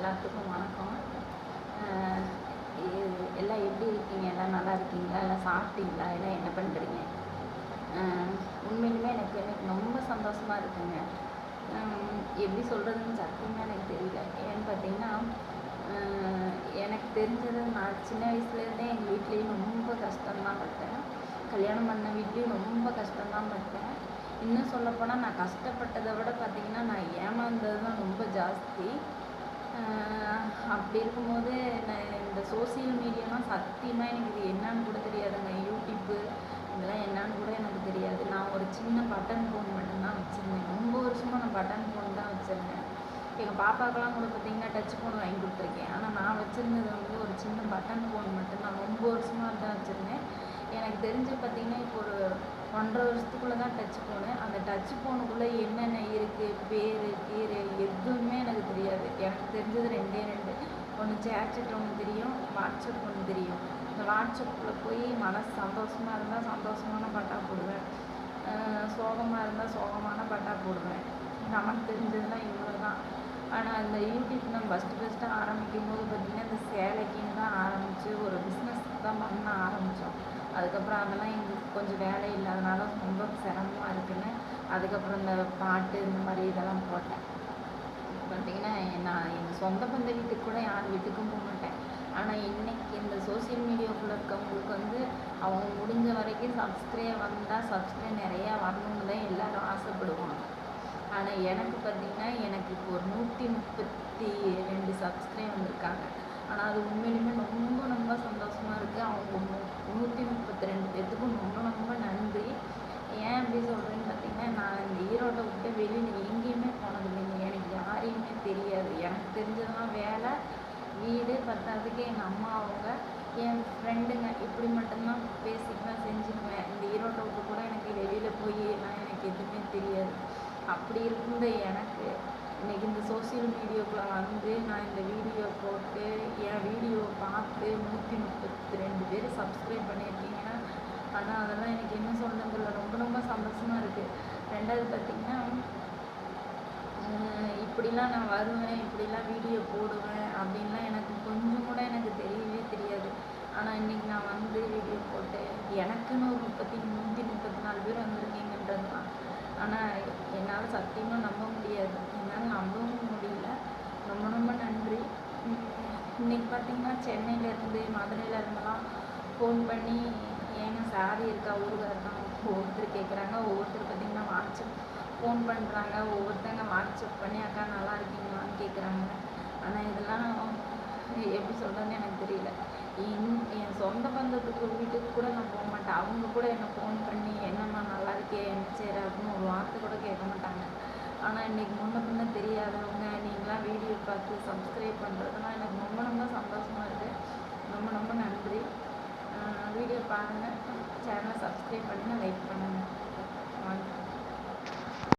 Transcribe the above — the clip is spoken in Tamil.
எல்லாத்துக்கும் வணக்கம். எல்லாம் எப்படி இருக்கீங்க? எல்லாம் நல்லா இருக்கீங்களா? எல்லாம் சாப்பிட்டீங்களா? எல்லாம் என்ன பண்ணுறீங்க? உண்மையிலுமே எனக்கு ரொம்ப சந்தோஷமாக இருக்குங்க. எப்படி சொல்கிறதுன்னு சத்தியமாக எனக்கு தெரியல. ஏன்னு பார்த்தீங்கன்னா, எனக்கு தெரிஞ்சது நான் சின்ன வயசுலேருந்தே எங்கள் வீட்லேயும் ரொம்ப கஷ்டம்தான் பட்டேன். கல்யாணம் பண்ண வீட்லேயும் ரொம்ப கஷ்டம்தான் பட்டேன். இன்னும் சொல்லப்போனால் நான் கஷ்டப்பட்டதை விட பார்த்திங்கன்னா நான் ஏமாந்தது தான் ரொம்ப ஜாஸ்தி. அப்படி இருக்கும்போது நான் இந்த சோசியல் மீடியாலாம் சத்தியமாக எனக்கு இது என்னான்னு கூட தெரியாதுங்க. யூடியூப்பு இதெல்லாம் என்னான்னு கூட எனக்கு தெரியாது. நான் ஒரு சின்ன பட்டன் ஃபோன் மட்டும்தான் வச்சுருந்தேன். ரொம்ப வருஷமாக நான் பட்டன் ஃபோன் தான் வச்சுருந்தேன். எங்கள் பாப்பாக்கெல்லாம் கூட பார்த்திங்கன்னா டச் ஃபோன் வாங்கி கொடுத்துருக்கேன். ஆனால் நான் வச்சுருந்தது வந்து ஒரு சின்ன பட்டன் ஃபோன் மட்டும்தான். ரொம்ப வருஷமாக தான் வச்சுருந்தேன். எனக்கு தெரிஞ்சு பார்த்திங்கன்னா இப்போ ஒரு 1.5 வருஷத்துக்குள்ளே தான் டச் ஃபோனு. அந்த டச் ஃபோனுக்குள்ளே என்னென்ன இருக்குது, பேர் கீரை எதுவுமே எனக்கு தெரியாது. எனக்கு தெரிஞ்சது 2 ஒன்று சேட்சாட் ஒன்று தெரியும், வாட்ஸ்அப் ஒன்று தெரியும். இந்த வாட்ஸ்அப்பில் போய் மனசு சந்தோஷமாக இருந்தால் சந்தோஷமான பாட்டா போடுவேன், சோகமாக இருந்தால் சோகமான பாட்டா போடுவேன். நமக்கு தெரிஞ்சதுலாம் இவ்வளோ தான். ஆனால் இந்த யூடியூப் நம்ம ஃபஸ்ட்டு ஆரம்பிக்கும் போது பார்த்திங்கன்னா இந்த சேலைக்குன்னு தான் ஆரம்பித்து ஒரு பிஸ்னஸ் தான் பண்ண ஆரம்பித்தோம். அதுக்கப்புறம் அதெல்லாம் எங்களுக்கு கொஞ்சம் வேலை இல்லாதனால ரொம்ப சிரமமாக இருக்குன்னு அதுக்கப்புறம் இந்த பாட்டு இந்த மாதிரி இதெல்லாம் போட்டேன். பார்த்திங்கன்னா நான் எங்கள் சொந்த பந்த வீட்டுக்கு கூட யார் வீட்டுக்கும் போக மாட்டேன். ஆனால் இன்றைக்கி இந்த சோசியல் மீடியாவுக்குள்ளே இருக்கவங்களுக்கு வந்து அவங்க முடிஞ்ச வரைக்கும் சப்ஸ்கிரைப் நிறையா வரணும்னு தான் எல்லோரும் ஆசைப்படுவாங்க. ஆனால் எனக்கு பார்த்திங்கன்னா எனக்கு இப்போ ஒரு 132 சப்ஸ்கிரைப் வந்திருக்காங்க. ஆனால் அது உண்மையிலுமே ரொம்ப சந்தோஷமாக இருக்குது. அவங்க 132 பேர்த்துக்கும் ரொம்ப நன்றி. ஏன் அப்படி சொல்கிறேன்னு பார்த்திங்கன்னா, நான் இந்த ஈரோட்டை விட்டு வெளியில் எங்கேயுமே போனதில்லைங்க. எனக்கு யாரையுமே தெரியாது. எனக்கு தெரிஞ்சதெல்லாம் வேலை, வீடு, பத்தாததுக்கு எங்கள் அம்மா, அவங்க, என் ஃப்ரெண்டுங்க இப்படி மட்டும்தான் பேசிக்கலாம் செஞ்சுக்குவேன். இந்த ஈரோட்டை விட்டு கூட எனக்கு வெளியில் போய் எனக்கு எதுவுமே தெரியாது. அப்படி இருந்த எனக்கு இன்றைக்கி இந்த சோசியல் மீடியாவுக்குள்ளே வந்து நான் இந்த வீடியோ போட்டு என் வீடியோவை பார்த்து 132 பேர் சப்ஸ்கிரைப் பண்ணியிருக்கீங்கன்னா, ஆனால் அதெல்லாம் எனக்கு என்ன சொல்கிறதில்ல, ரொம்ப சந்தோஷமாக இருக்குது. ரெண்டாவது பார்த்திங்கன்னா, இப்படிலாம் நான் வருவேன், இப்படிலாம் வீடியோ போடுவேன் அப்படின்லாம் எனக்கு கொஞ்சம் கூட எனக்கு தெரியவே தெரியாது. ஆனால் இன்றைக்கி நான் வந்து வீடியோ போட்டு எனக்குன்னு ஒரு 134 பேர் வந்திருக்கீங்கன்றது தான். ஆனால் என்னால் சத்தியமாக நம்ப முடியாது. என்னால் நம்பவும் முடியல. ரொம்ப நன்றி. இன்றைக்கி பார்த்திங்கன்னா சென்னையிலேருந்து மதுரையிலேருந்துலாம் ஃபோன் பண்ணி ஏங்க சாரி இருக்கா ஊருக்காக இருக்காங்க ஒவ்வொருத்தர் கேட்குறாங்க. ஒவ்வொருத்தர் பார்த்திங்கன்னா வாட்ஸ்அப் ஃபோன் பண்ணுறாங்க. ஒவ்வொருத்தங்க வாட்ஸ்அப் பண்ணி அக்கா நல்லா இருக்கீங்களான்னு கேட்குறாங்க. ஆனால் இதெல்லாம் எப்படி சொல்கிறதுன்னு எனக்கு தெரியல. என் சொந்த பந்தத்துக்கு வீட்டுக்கு கூட நான் போக மாட்டேன். அவங்க கூட என்னை ஃபோன் பண்ணி என்னம்மா நல்லா இருக்கே, என்ன செய்கிற அப்படின்னு ஒரு வார்த்தை கூட கேட்க மாட்டாங்க. ஆனால் இன்றைக்கி முன்ன தெரியாதவங்க நீங்களாம் வீடியோ பார்த்து சப்ஸ்கிரைப் பண்ணுறதுலாம் எனக்கு ரொம்ப சந்தோஷமாக இருக்குது. ரொம்ப நன்றி. வீடியோ பாருங்கள், சேனலை சப்ஸ்கிரைப் பண்ணுங்கள், லைக் பண்ணுங்கள்.